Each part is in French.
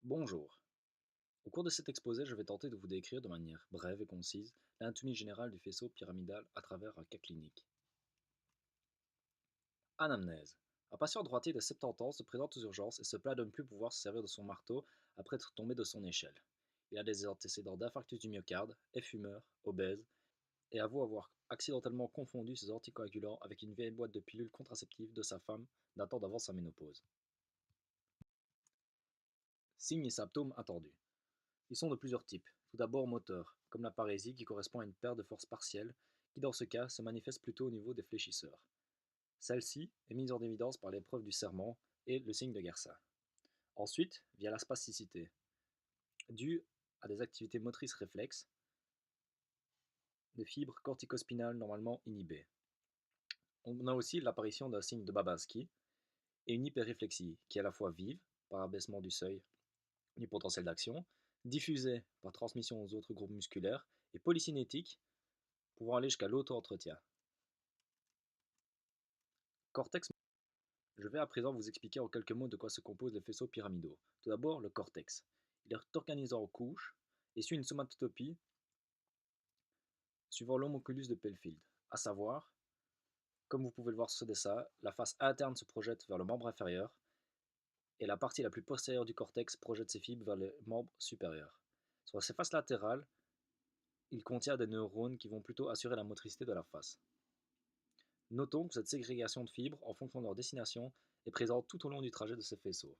Bonjour. Au cours de cet exposé, je vais tenter de vous décrire de manière brève et concise l'anatomie générale du faisceau pyramidal à travers un cas clinique. Anamnèse. Un patient droitier de 70 ans se présente aux urgences et se plaint de ne plus pouvoir se servir de son marteau après être tombé de son échelle. Il a des antécédents d'infarctus du myocarde, est fumeur, obèse et avoue avoir accidentellement confondu ses anticoagulants avec une vieille boîte de pilules contraceptives de sa femme datant d'avant sa ménopause. Signes et symptômes attendus. Ils sont de plusieurs types. Tout d'abord moteurs, comme la parésie qui correspond à une perte de force partielle, qui dans ce cas se manifeste plutôt au niveau des fléchisseurs. Celle-ci est mise en évidence par l'épreuve du serment et le signe de Garcia. Ensuite, via la spasticité, due à des activités motrices réflexes, des fibres corticospinales normalement inhibées. On a aussi l'apparition d'un signe de Babinski et une hyperréflexie qui est à la fois vive, par abaissement du seuil du potentiel d'action, diffusée par transmission aux autres groupes musculaires, et polycinétique, pouvant aller jusqu'à l'auto-entretien. Cortex. Je vais à présent vous expliquer en quelques mots de quoi se composent les faisceaux pyramidaux. Tout d'abord, le cortex. Il est organisé en couches et suit une somatotopie suivant l'homunculus de Pelfield, à savoir, comme vous pouvez le voir sur ce dessin, la face interne se projette vers le membre inférieur et la partie la plus postérieure du cortex projette ses fibres vers le membre supérieur. Sur ses faces latérales, il contient des neurones qui vont plutôt assurer la motricité de la face. Notons que cette ségrégation de fibres, en fonction de leur destination, est présente tout au long du trajet de ces faisceaux.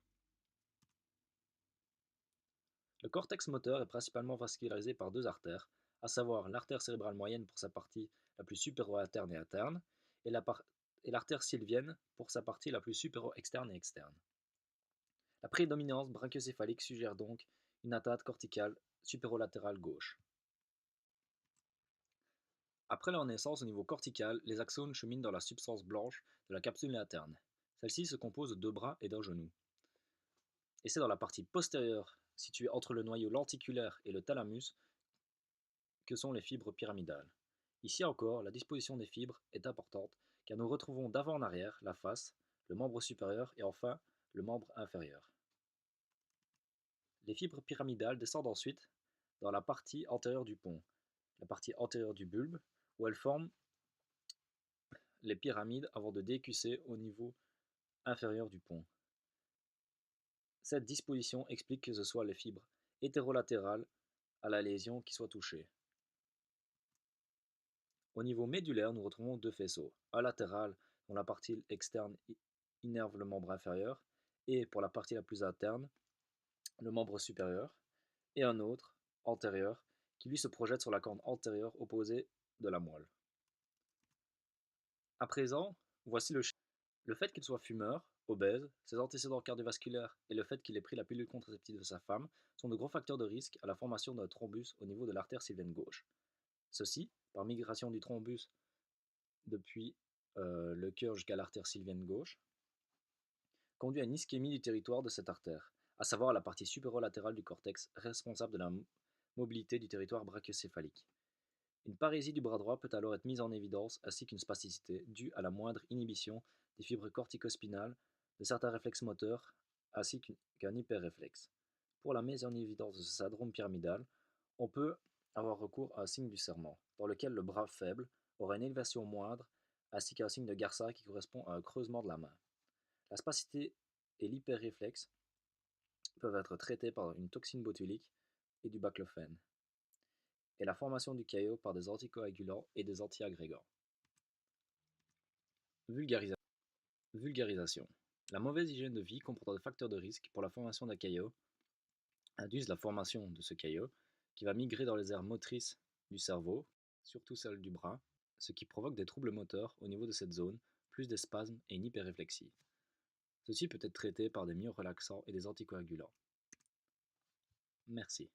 Le cortex moteur est principalement vascularisé par deux artères, à savoir l'artère cérébrale moyenne pour sa partie la plus supéro-interne et interne, et l'artère sylvienne pour sa partie la plus supéro-externe et externe. La prédominance brachiocéphalique suggère donc une atteinte corticale supérolatérale gauche. Après leur naissance au niveau cortical, les axones cheminent dans la substance blanche de la capsule interne. Celle-ci se compose de deux bras et d'un genou. Et c'est dans la partie postérieure, située entre le noyau lenticulaire et le thalamus, que sont les fibres pyramidales. Ici encore, la disposition des fibres est importante, car nous retrouvons d'avant en arrière la face, le membre supérieur et enfin le membre inférieur. Les fibres pyramidales descendent ensuite dans la partie antérieure du pont, la partie antérieure du bulbe, où elles forment les pyramides avant de décusser au niveau inférieur du pont. Cette disposition explique que ce soit les fibres hétérolatérales à la lésion qui soient touchées. Au niveau médulaire, nous retrouvons deux faisceaux, un latéral dont la partie externe innerve le membre inférieur, et pour la partie la plus interne, le membre supérieur, et un autre, antérieur, qui lui se projette sur la corne antérieure opposée de la moelle. À présent, voici le schéma. Le fait qu'il soit fumeur, obèse, ses antécédents cardiovasculaires et le fait qu'il ait pris la pilule contraceptive de sa femme sont de gros facteurs de risque à la formation d'un thrombus au niveau de l'artère sylvienne gauche. Ceci, par migration du thrombus depuis le cœur jusqu'à l'artère sylvienne gauche, conduit à une ischémie du territoire de cette artère, à savoir la partie supérolatérale du cortex responsable de la mobilité du territoire brachiocéphalique. Une parésie du bras droit peut alors être mise en évidence ainsi qu'une spasticité due à la moindre inhibition des fibres corticospinales, de certains réflexes moteurs ainsi qu'un hyperréflexe. Pour la mise en évidence de ce syndrome pyramidal, on peut avoir recours à un signe du serment, dans lequel le bras faible aura une élévation moindre ainsi qu'un signe de Garcia qui correspond à un creusement de la main. La spasticité et l'hyperréflexe peuvent être traités par une toxine botulique et du baclofène, et la formation du caillot par des anticoagulants et des antiagrégants. Vulgarisation. La mauvaise hygiène de vie comportant des facteurs de risque pour la formation d'un caillot induisent la formation de ce caillot qui va migrer dans les aires motrices du cerveau, surtout celles du bras, ce qui provoque des troubles moteurs au niveau de cette zone, plus des spasmes et une hyperréflexie. Ceci peut être traité par des myorelaxants et des anticoagulants. Merci.